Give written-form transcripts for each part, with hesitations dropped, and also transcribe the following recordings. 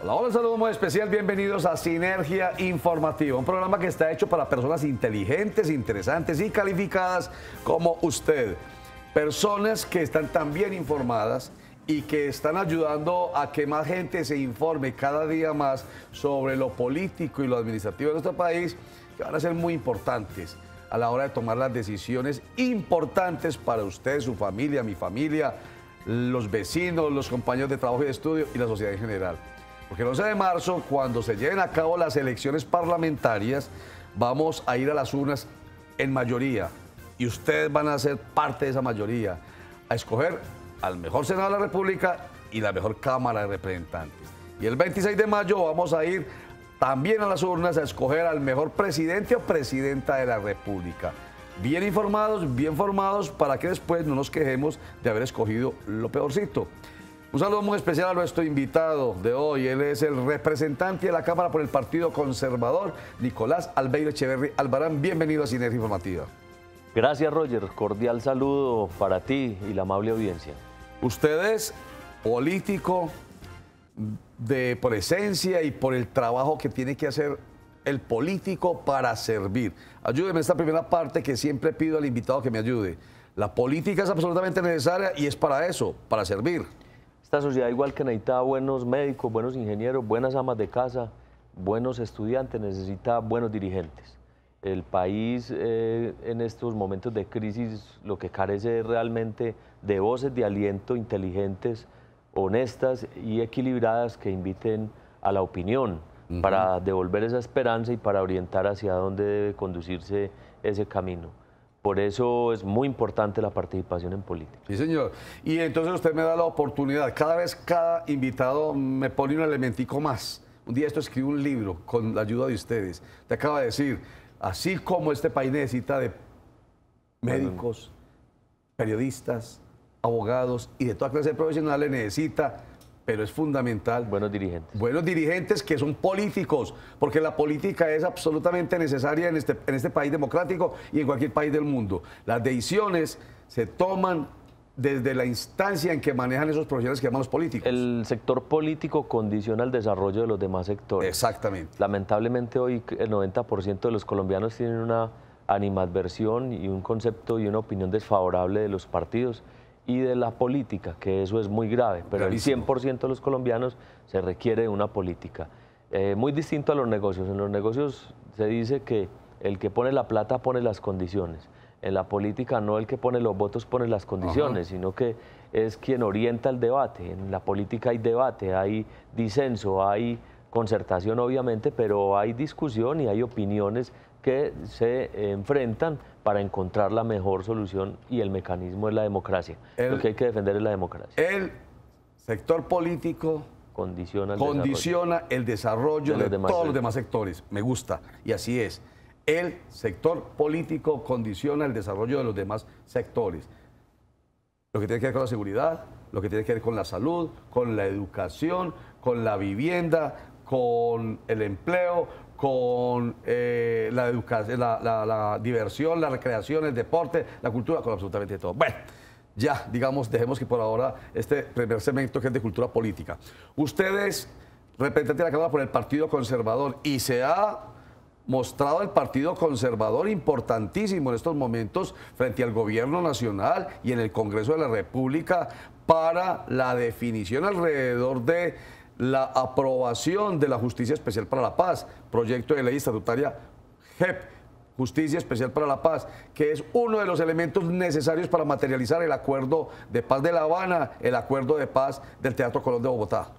Hola, hola, un saludo muy especial, bienvenidos a Sinergia Informativa, un programa que está hecho para personas inteligentes, interesantes y calificadas como usted. Personas que están tan bien informadas y que están ayudando a que más gente se informe cada día más sobre lo político y lo administrativo de nuestro país, que van a ser muy importantes a la hora de tomar las decisiones importantes para usted, su familia, mi familia, los vecinos, los compañeros de trabajo y de estudio y la sociedad en general. Porque el 11 de marzo, cuando se lleven a cabo las elecciones parlamentarias, vamos a ir a las urnas en mayoría y ustedes van a ser parte de esa mayoría, a escoger al mejor Senado de la República y la mejor Cámara de Representantes. Y el 26 de mayo vamos a ir también a las urnas a escoger al mejor presidente o presidenta de la República. Bien informados, bien formados, para que después no nos quejemos de haber escogido lo peorcito. Un saludo muy especial a nuestro invitado de hoy. Él es el representante de la Cámara por el Partido Conservador, Nicolás Albeiro Echeverri Albarán. Bienvenido a Sinergia Informativa. Gracias, Roger. Cordial saludo para ti y la amable audiencia. Usted es político por esencia y por el trabajo que tiene que hacer el político para servir. Ayúdeme en esta primera parte que siempre pido al invitado que me ayude. La política es absolutamente necesaria y es para eso, para servir. Esta sociedad, igual que necesita buenos médicos, buenos ingenieros, buenas amas de casa, buenos estudiantes, necesita buenos dirigentes. El país en estos momentos de crisis lo que carece es realmente de voces de aliento inteligentes, honestas y equilibradas que inviten a la opinión para devolver esa esperanza y para orientar hacia dónde debe conducirse ese camino. Por eso es muy importante la participación en política. Sí, señor. Y entonces usted me da la oportunidad. Cada vez cada invitado me pone un elementico más. Un día esto escribo un libro con la ayuda de ustedes. Te acaba de decir, así como este país necesita de médicos, periodistas, abogados y de toda clase de profesionales, necesita, pero es fundamental, buenos dirigentes. Buenos dirigentes que son políticos, porque la política es absolutamente necesaria en este país democrático y en cualquier país del mundo. Las decisiones se toman desde la instancia en que manejan esos profesionales que llaman los políticos. El sector político condiciona el desarrollo de los demás sectores. Exactamente. Lamentablemente hoy el 90% de los colombianos tienen una animadversión y un concepto y una opinión desfavorable de los partidos y de la política, que eso es muy grave, pero gravísimo. El 100% de los colombianos se requiere de una política. Muy distinto a los negocios. En los negocios se dice que el que pone la plata pone las condiciones. En la política no el que pone los votos pone las condiciones, sino que es quien orienta el debate. En la política hay debate, hay disenso, hay concertación obviamente, pero hay discusión y hay opiniones que se enfrentan para encontrar la mejor solución y el mecanismo es la democracia. Lo que hay que defender es la democracia. El sector político condiciona el desarrollo de todos los demás sectores. Me gusta, y así es. El sector político condiciona el desarrollo de los demás sectores. Lo que tiene que ver con la seguridad, lo que tiene que ver con la salud, con la educación, con la vivienda, con el empleo, con la diversión, la recreación, el deporte, la cultura, con absolutamente todo. Bueno, ya, digamos, dejemos que por ahora este primer segmento que es de cultura política. Usted es representante de la Cámara por el Partido Conservador y se ha mostrado el Partido Conservador importantísimo en estos momentos frente al gobierno nacional y en el Congreso de la República para la definición alrededor de la aprobación de la Justicia Especial para la Paz, proyecto de ley estatutaria JEP, Justicia Especial para la Paz, que es uno de los elementos necesarios para materializar el Acuerdo de Paz de La Habana, el Acuerdo de Paz del Teatro Colón de Bogotá.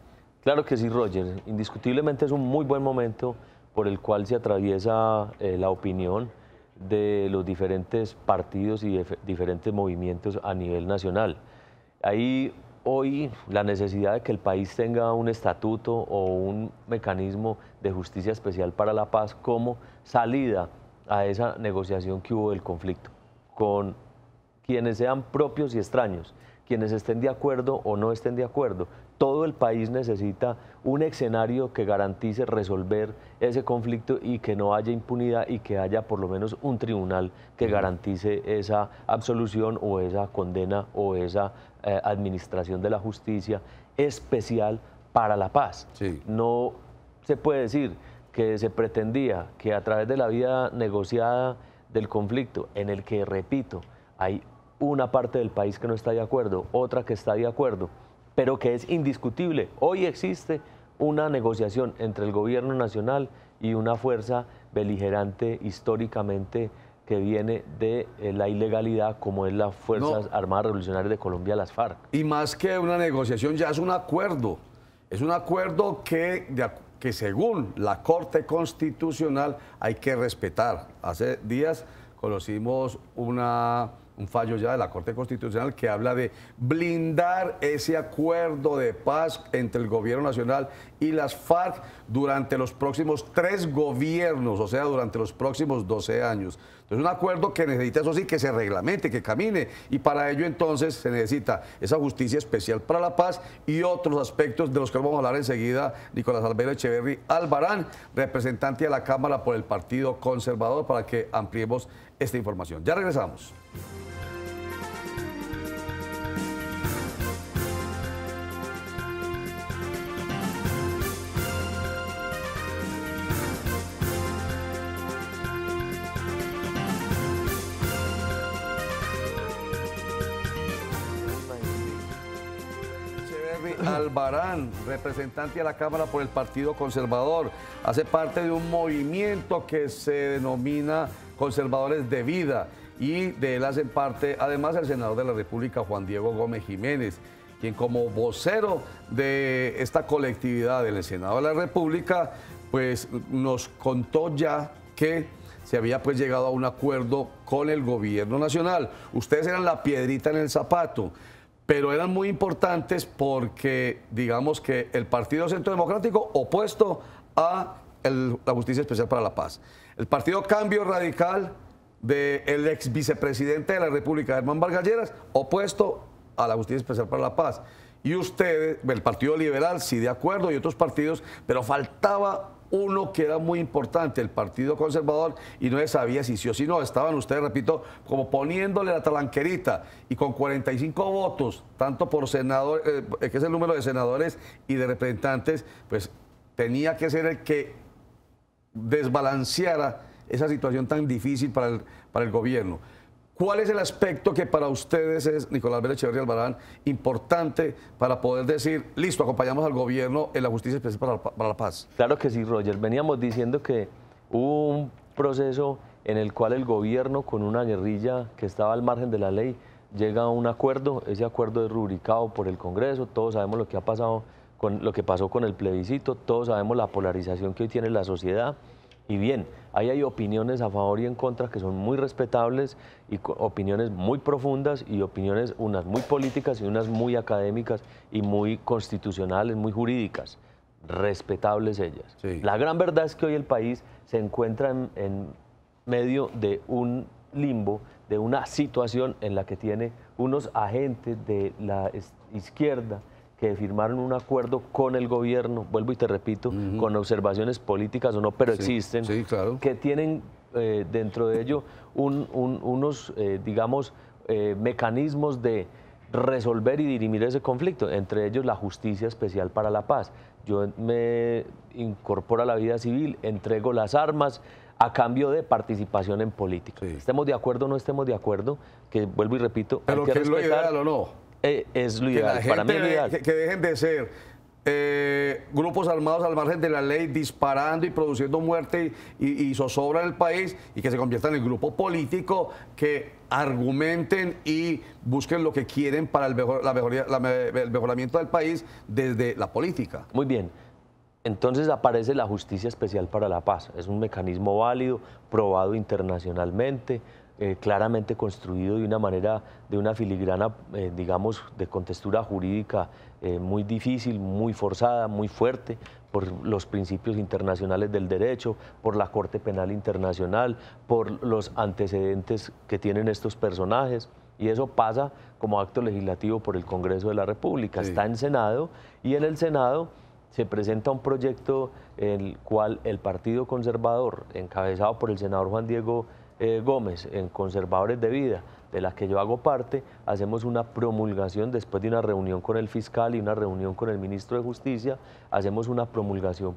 Claro que sí, Roger. Indiscutiblemente es un muy buen momento por el cual se atraviesa la opinión de los diferentes partidos y diferentes movimientos a nivel nacional. Hay hoy la necesidad de que el país tenga un estatuto o un mecanismo de justicia especial para la paz como salida a esa negociación que hubo del conflicto, con quienes sean propios y extraños, quienes estén de acuerdo o no estén de acuerdo. Todo el país necesita un escenario que garantice resolver ese conflicto y que no haya impunidad y que haya por lo menos un tribunal que garantice esa absolución o esa condena o esa administración de la justicia especial para la paz. Sí. No se puede decir que se pretendía que a través de la vía negociada del conflicto, en el que, repito, hay una parte del país que no está de acuerdo, otra que está de acuerdo, pero que es indiscutible. Hoy existe una negociación entre el gobierno nacional y una fuerza beligerante históricamente que viene de la ilegalidad, como es las Fuerzas Armadas Revolucionarias de Colombia, las FARC. Y más que una negociación, ya es un acuerdo. Es un acuerdo que según la Corte Constitucional hay que respetar. Hace días conocimos un fallo ya de la Corte Constitucional que habla de blindar ese acuerdo de paz entre el gobierno nacional y las FARC durante los próximos 3 gobiernos, o sea, durante los próximos 12 años. Entonces, un acuerdo que necesita, eso sí, que se reglamente, que camine, y para ello entonces se necesita esa justicia especial para la paz y otros aspectos de los que vamos a hablar enseguida. Nicolás Albeiro Echeverry Albarán, representante de la Cámara por el Partido Conservador, para que ampliemos esta información. Ya regresamos. Albarán, representante de la Cámara por el Partido Conservador, hace parte de un movimiento que se denomina Conservadores de Vida, y de él hacen parte además el senador de la República, Juan Diego Gómez Jiménez, quien como vocero de esta colectividad del Senado de la República, pues nos contó ya que se había pues llegado a un acuerdo con el gobierno nacional. Ustedes eran la piedrita en el zapato, pero eran muy importantes porque, digamos que el Partido Centro Democrático opuesto a la Justicia Especial para la Paz. El Partido Cambio Radical del ex vicepresidente de la República, Germán Vargas Lleras, opuesto a la Justicia Especial para la Paz. Y ustedes, el Partido Liberal, sí de acuerdo, y otros partidos, pero faltaba uno que era muy importante, el Partido Conservador, y no se sabía si sí o si no. Estaban ustedes, repito, como poniéndole la talanquerita, y con 45 votos, tanto por senador, que es el número de senadores y de representantes, pues tenía que ser el que desbalanceara esa situación tan difícil para el gobierno. ¿Cuál es el aspecto que para ustedes es, Nicolás Albeiro Echeverry Albarán, importante para poder decir, listo, acompañamos al gobierno en la Justicia Especial para la Paz? Claro que sí, Roger. Veníamos diciendo que hubo un proceso en el cual el gobierno, con una guerrilla que estaba al margen de la ley, llega a un acuerdo. Ese acuerdo es rubricado por el Congreso. Todos sabemos lo que ha pasado con lo que pasó con el plebiscito. Todos sabemos la polarización que hoy tiene la sociedad. Y bien, ahí hay opiniones a favor y en contra que son muy respetables, y opiniones muy profundas, y opiniones, unas muy políticas y unas muy académicas y muy constitucionales, muy jurídicas, respetables ellas. Sí. La gran verdad es que hoy el país se encuentra en medio de un limbo, de una situación en la que tiene unos agentes de la izquierda que firmaron un acuerdo con el gobierno, vuelvo y te repito, con observaciones políticas o no, pero sí, existen, sí, claro, que tienen dentro de ello unos, digamos, mecanismos de resolver y dirimir ese conflicto, entre ellos la Justicia Especial para la Paz. Yo me incorporo a la vida civil, entrego las armas a cambio de participación en política. Sí. Estemos de acuerdo o no estemos de acuerdo, que vuelvo y repito, pero hay que ¿qué es lo respetar, ideal o no? Es lo ideal, para mí es lo ideal. Que dejen de ser grupos armados al margen de la ley, disparando y produciendo muerte y zozobra en el país, y que se conviertan en grupo político que argumenten y busquen lo que quieren para el mejoramiento del país desde la política. Muy bien. Entonces aparece la Justicia Especial para la Paz. Es un mecanismo válido, probado internacionalmente, claramente construido de una manera, de una filigrana, digamos, de contextura jurídica muy difícil, muy forzada, muy fuerte, por los principios internacionales del derecho, por la Corte Penal Internacional, por los antecedentes que tienen estos personajes. Y eso pasa como acto legislativo por el Congreso de la República. Sí. Está en Senado, y en el Senado se presenta un proyecto en el cual el Partido Conservador, encabezado por el senador Juan Diego Gómez, en Conservadores de Vida, de la que yo hago parte, hacemos una promulgación después de una reunión con el fiscal y una reunión con el ministro de Justicia, hacemos una promulgación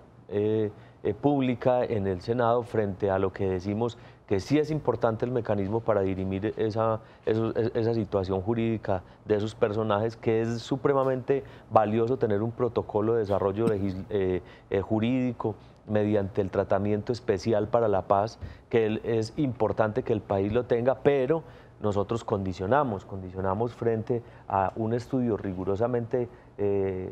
pública en el Senado frente a lo que decimos que sí es importante el mecanismo para dirimir esa situación jurídica de esos personajes, que es supremamente valioso tener un protocolo de desarrollo jurídico mediante el tratamiento especial para la paz, que es importante que el país lo tenga, pero nosotros condicionamos frente a un estudio rigurosamente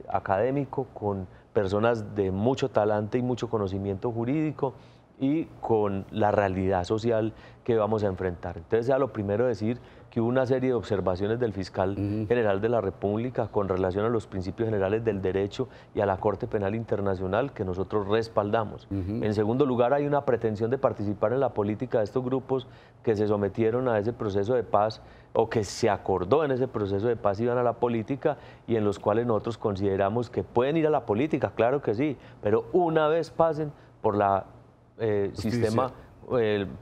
académico con personas de mucho talante y mucho conocimiento jurídico y con la realidad social que vamos a enfrentar. Entonces, ya lo primero decir que hubo una serie de observaciones del fiscal general de la República con relación a los principios generales del derecho y a la Corte Penal Internacional que nosotros respaldamos. En segundo lugar, hay una pretensión de participar en la política de estos grupos que se sometieron a ese proceso de paz o que se acordó en ese proceso de paz iban a la política y en los cuales nosotros consideramos que pueden ir a la política, claro que sí, pero una vez pasen por la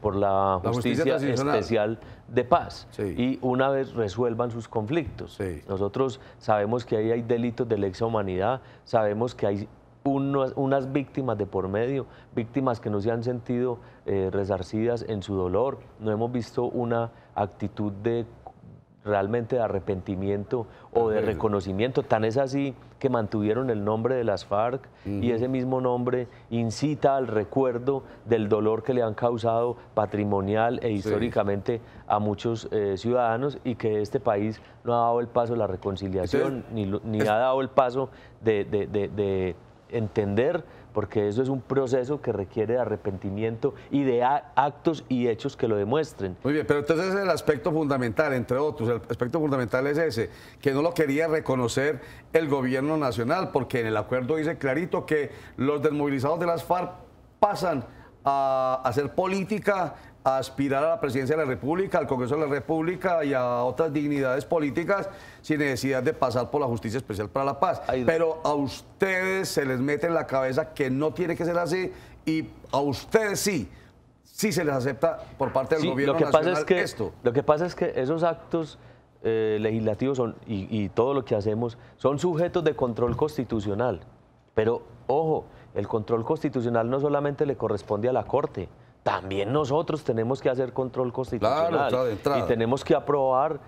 por la justicia especial de paz y una vez resuelvan sus conflictos. Nosotros sabemos que ahí hay delitos de lesa humanidad, sabemos que hay unas víctimas de por medio, víctimas que no se han sentido resarcidas en su dolor, no hemos visto una actitud de realmente de arrepentimiento o de reconocimiento, tan es así que mantuvieron el nombre de las FARC y ese mismo nombre incita al recuerdo del dolor que le han causado patrimonial e históricamente a muchos ciudadanos y que este país no ha dado el paso de la reconciliación ni ha dado el paso de entender, porque eso es un proceso que requiere de arrepentimiento y de actos y hechos que lo demuestren. Muy bien, pero entonces el aspecto fundamental, entre otros, el aspecto fundamental es ese, que no lo quería reconocer el gobierno nacional, porque en el acuerdo dice clarito que los desmovilizados de las FARC pasan a hacer política, a aspirar a la presidencia de la República, al Congreso de la República y a otras dignidades políticas sin necesidad de pasar por la Justicia Especial para la Paz. Pero a ustedes se les mete en la cabeza que no tiene que ser así y a ustedes sí se les acepta por parte del gobierno nacional esto. Lo que pasa es que esos actos legislativos y todo lo que hacemos son sujetos de control constitucional. Pero, ojo, el control constitucional no solamente le corresponde a la Corte, también nosotros tenemos que hacer control constitucional y tenemos que aprobar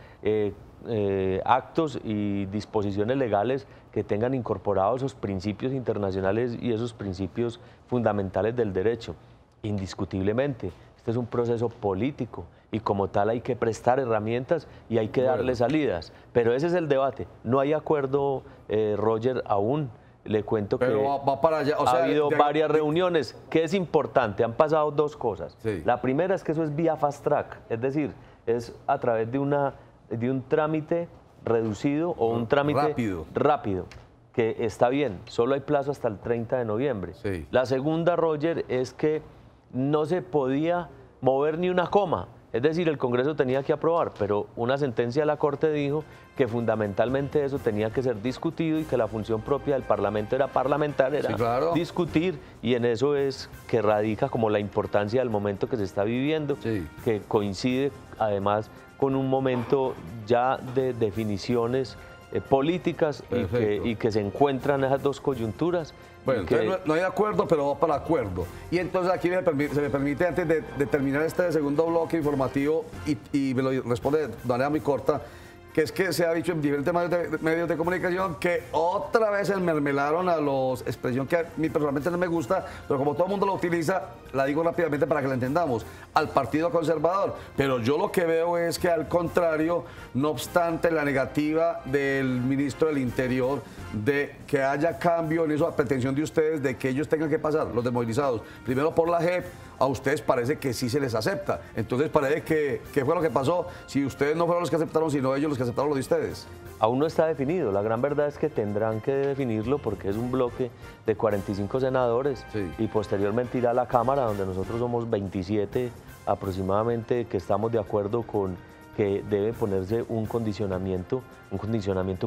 actos y disposiciones legales que tengan incorporados esos principios internacionales y esos principios fundamentales del derecho. Indiscutiblemente, este es un proceso político y como tal hay que prestar herramientas y hay que darle salidas. Pero ese es el debate. No hay acuerdo, Roger, aún. Le cuento que va para allá. O sea, ha habido varias reuniones, que es importante, han pasado dos cosas. La primera es que eso es vía fast track, es decir, es a través de un trámite reducido o un trámite rápido, que está bien, solo hay plazo hasta el 30 de noviembre. La segunda, Roger, es que no se podía mover ni una coma. Es decir, el Congreso tenía que aprobar, pero una sentencia de la Corte dijo que fundamentalmente eso tenía que ser discutido y que la función propia del Parlamento era parlamentar, era discutir, y en eso es que radica como la importancia del momento que se está viviendo, que coincide además con un momento ya de definiciones políticas y que se encuentran esas dos coyunturas. Bueno, entonces no hay acuerdo, pero va para acuerdo. Y entonces aquí se me permite, antes de terminar este segundo bloque informativo, y me lo responde de manera muy corta, que es que se ha dicho en diferentes medios de comunicación que otra vez enmermelaron a los, expresión que a mí personalmente no me gusta, pero como todo el mundo lo utiliza, la digo rápidamente para que la entendamos, al Partido Conservador. Pero yo lo que veo es que al contrario, no obstante la negativa del ministro del Interior de que haya cambio en esa pretensión de ustedes de que ellos tengan que pasar, los desmovilizados, primero por la JEP, a ustedes parece que sí se les acepta. Entonces parece que fue lo que pasó, si ustedes no fueron los que aceptaron, sino ellos los que aceptaron lo de ustedes. Aún no está definido, la gran verdad es que tendrán que definirlo porque es un bloque de 45 senadores y posteriormente irá a la Cámara, donde nosotros somos 27 aproximadamente que estamos de acuerdo con que debe ponerse un condicionamiento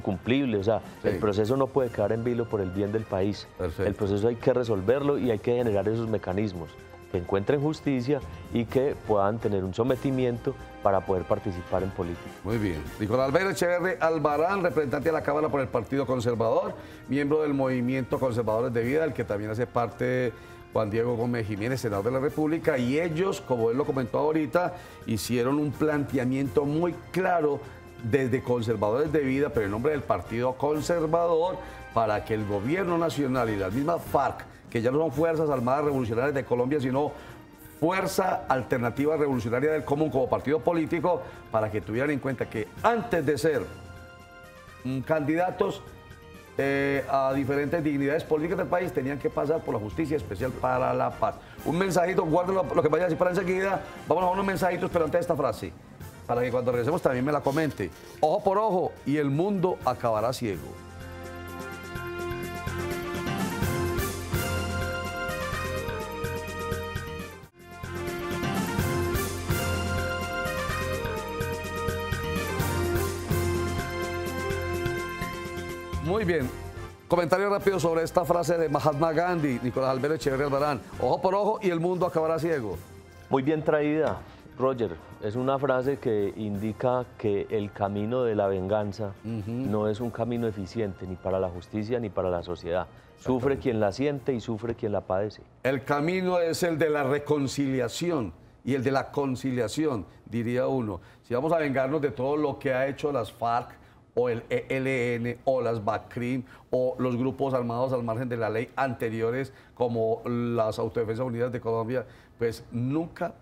cumplible. O sea, el proceso no puede quedar en vilo por el bien del país. El proceso hay que resolverlo y hay que generar esos mecanismos. que encuentren justicia y que puedan tener un sometimiento para poder participar en política. Muy bien. Nicolás Albeiro Echeverri Albarán, representante de la Cámara por el Partido Conservador, miembro del Movimiento Conservadores de Vida, del que también hace parte Juan Diego Gómez Jiménez, senador de la República, y ellos, como él lo comentó ahorita, hicieron un planteamiento muy claro desde Conservadores de Vida, pero en nombre del Partido Conservador, para que el gobierno nacional y las mismas FARC, que ya no son Fuerzas Armadas Revolucionarias de Colombia, sino Fuerza Alternativa Revolucionaria del Común como partido político, para que tuvieran en cuenta que antes de ser candidatos a diferentes dignidades políticas del país, tenían que pasar por la Justicia Especial para la Paz. Un mensajito, guarden lo que vaya a decir para enseguida. Vamos a unos mensajitos, pero antes de esta frase, para que cuando regresemos también me la comente. Ojo por ojo y el mundo acabará ciego. Muy bien. Comentario rápido sobre esta frase de Mahatma Gandhi, Nicolás Albeiro Echeverri Albarán. Ojo por ojo y el mundo acabará ciego. Muy bien traída, Roger. Es una frase que indica que el camino de la venganza no es un camino eficiente ni para la justicia ni para la sociedad. Sufre quien la siente y sufre quien la padece. El camino es el de la reconciliación y el de la conciliación, diría uno. Si vamos a vengarnos de todo lo que ha hecho las FARC, o el ELN, o las BACRIM, o los grupos armados al margen de la ley anteriores, como las Autodefensas Unidas de Colombia, pues nunca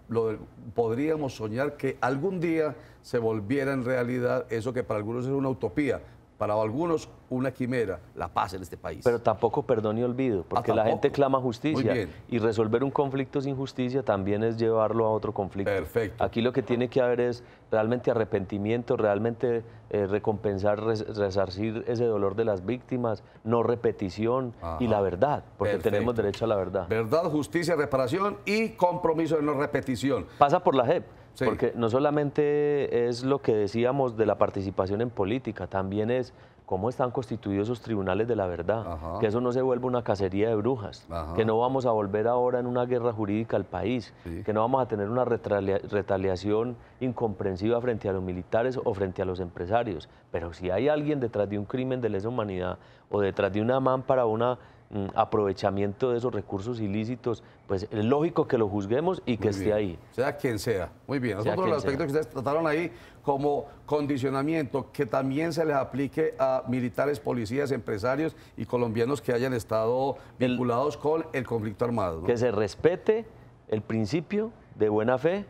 podríamos soñar que algún día se volviera en realidad eso que para algunos es una utopía, para algunos una quimera, la paz en este país. Pero tampoco perdón y olvido, porque la gente clama justicia y resolver un conflicto sin justicia también es llevarlo a otro conflicto. Perfecto. Aquí lo que tiene que haber es realmente arrepentimiento, realmente recompensar, resarcir ese dolor de las víctimas, no repetición y la verdad, porque tenemos derecho a la verdad. Verdad, justicia, reparación y compromiso de no repetición. Pasa por la JEP. Sí. Porque no solamente es lo que decíamos de la participación en política, también es cómo están constituidos esos tribunales de la verdad, que eso no se vuelva una cacería de brujas, que no vamos a volver ahora en una guerra jurídica al país, que no vamos a tener una retaliación incomprensiva frente a los militares o frente a los empresarios, pero si hay alguien detrás de un crimen de lesa humanidad o detrás de una MAN para una aprovechamiento de esos recursos ilícitos, pues es lógico que lo juzguemos y que esté ahí. Sea quien sea. Muy bien. Nosotros los aspectos que ustedes trataron ahí como condicionamiento, que también se les aplique a militares, policías, empresarios y colombianos que hayan estado vinculados con el conflicto armado, ¿no? Que se respete el principio de buena fe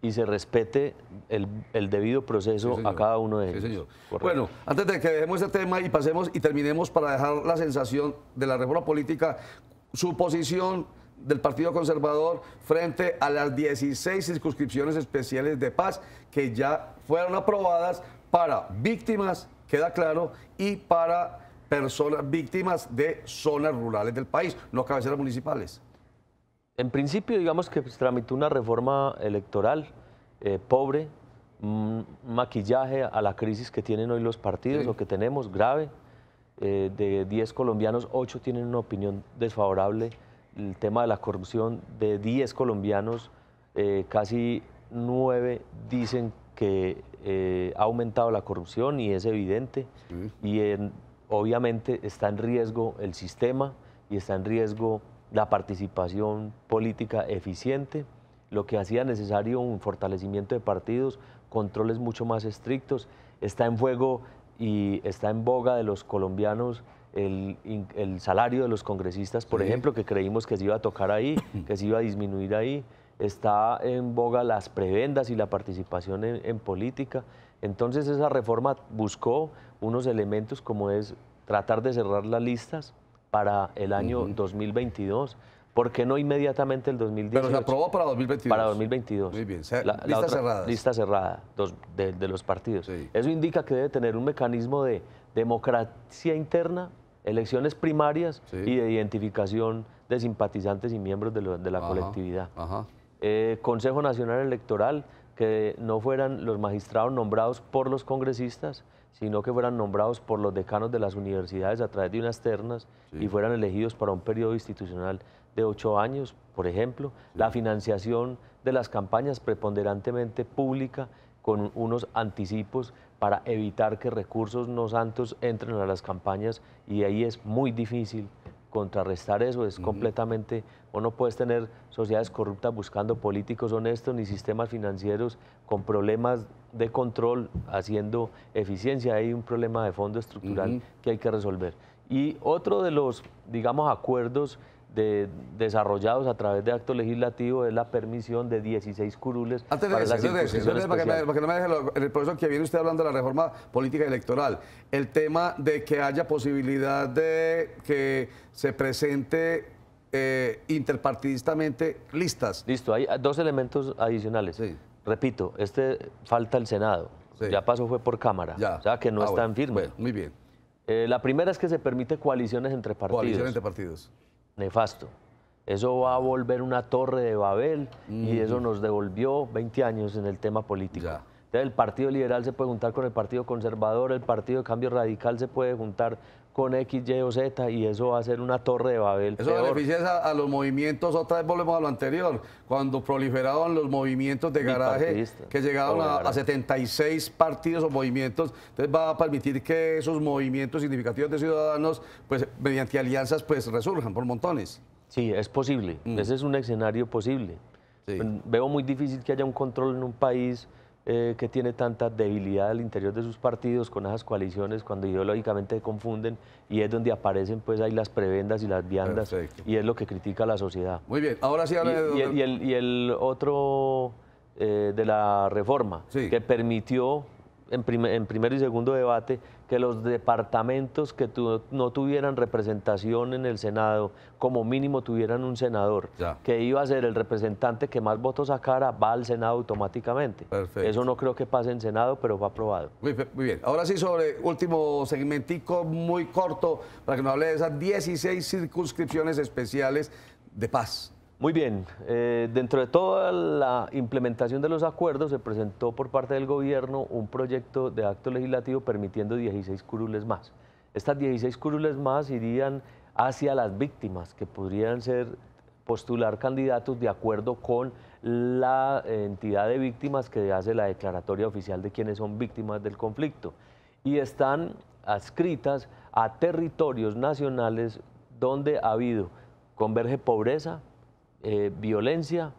y se respete el debido proceso a cada uno de ellos. Sí, señor. Bueno, antes de que dejemos este tema y pasemos y terminemos para dejar la sensación de la reforma política, su posición del Partido Conservador frente a las 16 circunscripciones especiales de paz que ya fueron aprobadas para víctimas, queda claro, y para personas víctimas de zonas rurales del país, no cabeceras municipales. En principio, digamos que tramitó una reforma electoral pobre, un maquillaje a la crisis que tienen hoy los partidos o que tenemos grave. De 10 colombianos, 8 tienen una opinión desfavorable. El tema de la corrupción, de 10 colombianos, casi 9 dicen que ha aumentado la corrupción y es evidente. Y obviamente está en riesgo el sistema y está en riesgo la participación política eficiente, lo que hacía necesario un fortalecimiento de partidos, controles mucho más estrictos. Está en fuego y está en boga de los colombianos el salario de los congresistas, por ejemplo, que creímos que se iba a tocar ahí, que se iba a disminuir ahí. Está en boga las prebendas y la participación en política. Entonces esa reforma buscó unos elementos como es tratar de cerrar las listas para el año 2022. ¿Por qué no inmediatamente el 2018? Pero se aprobó para 2022. Para 2022. Muy bien. Listas cerradas. Lista cerrada de los partidos. Sí. Eso indica que debe tener un mecanismo de democracia interna, elecciones primarias y de identificación de simpatizantes y miembros de la colectividad. Consejo Nacional Electoral, que no fueran los magistrados nombrados por los congresistas, sino que fueran nombrados por los decanos de las universidades a través de unas ternas y fueran elegidos para un periodo institucional de 8 años, por ejemplo. La financiación de las campañas preponderantemente pública con unos anticipos para evitar que recursos no santos entren a las campañas, y ahí es muy difícil contrarrestar eso, es completamente, o no puedes tener sociedades corruptas buscando políticos honestos ni sistemas financieros con problemas de control haciendo eficiencia. Hay un problema de fondo estructural que hay que resolver. Y otro de los, digamos, acuerdos desarrollados a través de acto legislativo es la permisión de 16 curules para que no me deje el proceso que viene usted hablando de la reforma política electoral, el tema de que haya posibilidad de que se presente interpartidistamente listas. Listo, hay 2 elementos adicionales. Sí. Repito, falta el Senado, ya pasó, fue por Cámara, o sea que no está en firme. Bueno, muy bien. La primera es que se permite coaliciones entre partidos. Coaliciones entre partidos. Nefasto. Eso va a volver una torre de Babel y eso nos devolvió 20 años en el tema político. Entonces, el Partido Liberal se puede juntar con el Partido Conservador, el Partido de Cambio Radical se puede juntar con X, Y o Z, y eso va a ser una torre de Babel. Eso beneficia a los movimientos. Otra vez volvemos a lo anterior, cuando proliferaron los movimientos de garaje que llegaron a 76 partidos o movimientos. Entonces va a permitir que esos movimientos significativos de ciudadanos, pues mediante alianzas, pues resurjan por montones. Sí, es posible. Ese es un escenario posible. Sí. Veo muy difícil que haya un control en un país que tiene tanta debilidad al interior de sus partidos, con esas coaliciones, cuando ideológicamente se confunden, y es donde aparecen pues ahí las prebendas y las viandas. Perfecto. Y es lo que critica la sociedad. Muy bien, ahora sí habla y el otro de la reforma, que permitió en primer y segundo debate que los departamentos que no tuvieran representación en el Senado, como mínimo tuvieran un senador, que iba a ser el representante que más votos sacara, va al Senado automáticamente. Perfecto. Eso no creo que pase en Senado, pero fue aprobado. Muy bien. Ahora sí, sobre último segmentico muy corto, para que nos hable de esas 16 circunscripciones especiales de paz. Muy bien, dentro de toda la implementación de los acuerdos se presentó por parte del gobierno un proyecto de acto legislativo permitiendo 16 curules más. Estas 16 curules más irían hacia las víctimas, que podrían postular candidatos de acuerdo con la entidad de víctimas que hace la declaratoria oficial de quienes son víctimas del conflicto. Y están adscritas a territorios nacionales donde converge pobreza, violencia,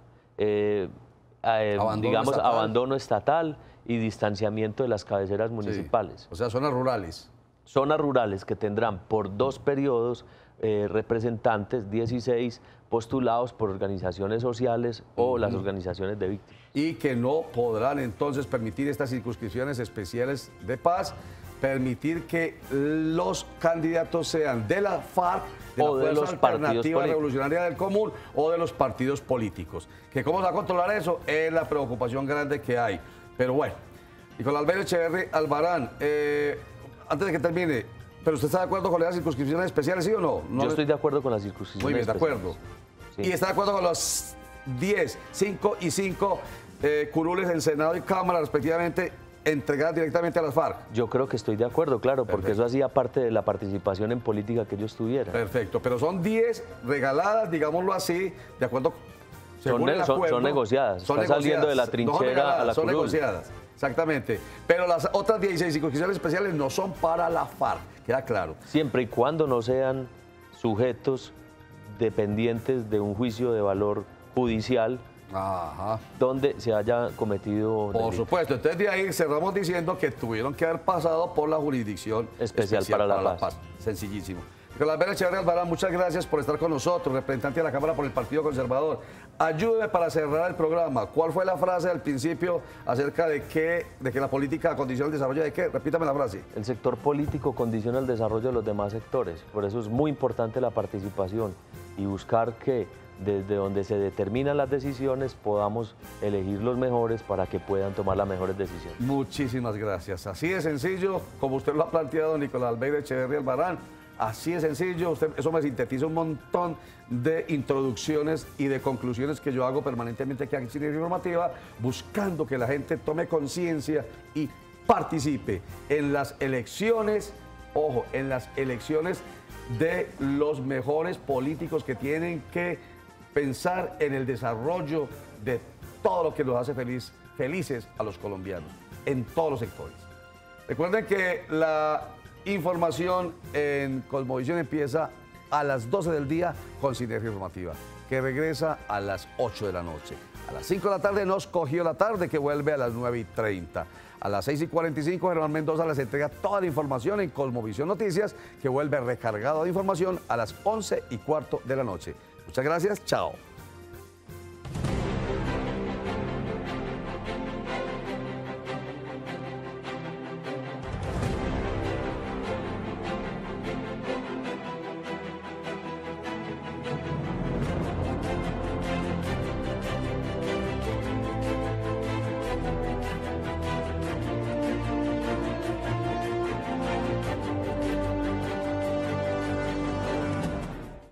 abandono estatal y distanciamiento de las cabeceras municipales. Sí. O sea, zonas rurales. Zonas rurales que tendrán por 2 periodos representantes, 16 postulados por organizaciones sociales o las organizaciones de víctimas. Y que no podrán entonces permitir estas circunscripciones especiales de paz, permitir que los candidatos sean de la FARC, de la Fuerza Alternativa Revolucionaria del Común, o de los partidos políticos. Que cómo se va a controlar eso es la preocupación grande que hay. Pero bueno, Nicolás Albeiro Echeverry Albarán, antes de que termine, ¿pero usted está de acuerdo con las circunscripciones especiales, sí o no? Yo estoy de acuerdo con las circunscripciones Muy bien, especiales. De acuerdo. Sí. ¿Y está de acuerdo con los 5 y 5 curules en Senado y Cámara, respectivamente, entregadas directamente a las FARC? Yo creo que estoy de acuerdo, claro, porque eso hacía parte de la participación en política que ellos tuvieran. Perfecto, pero son 10 regaladas, digámoslo así, de acuerdo. Son negociadas, están saliendo de la trinchera a la son negociadas, exactamente. Pero las otras 16 circunscripciones especiales no son para la FARC, queda claro. Siempre y cuando no sean sujetos dependientes de un juicio de valor judicial, donde se haya cometido delito. Por supuesto, entonces de ahí cerramos diciendo que tuvieron que haber pasado por la Jurisdicción Especial para la Paz. Sencillísimo. Nicolás Albeiro Echeverry Albarán, muchas gracias por estar con nosotros, representante de la Cámara por el Partido Conservador. Ayúdeme para cerrar el programa. ¿Cuál fue la frase al principio acerca de que la política condiciona el desarrollo de qué? Repítame la frase. El sector político condiciona el desarrollo de los demás sectores. Por eso es muy importante la participación y buscar que desde donde se determinan las decisiones podamos elegir los mejores para que puedan tomar las mejores decisiones. Muchísimas gracias. Así de sencillo, como usted lo ha planteado, Nicolás Albeiro Echeverry Albarán. Así de sencillo, eso me sintetiza un montón de introducciones y de conclusiones que yo hago permanentemente aquí en Sinergia Informativa, buscando que la gente tome conciencia y participe en las elecciones, ojo, en las elecciones de los mejores políticos que tienen que pensar en el desarrollo de todo lo que nos hace felices a los colombianos, en todos los sectores. Recuerden que la información en Cosmovisión empieza a las 12 del día con Sinergia Informativa, que regresa a las 8 de la noche. A las 5 de la tarde nos cogió la tarde, que vuelve a las 9:30. A las 6:45 Germán Mendoza les entrega toda la información en Cosmovisión Noticias, que vuelve recargado de información a las 11:15 de la noche. Muchas gracias, chao.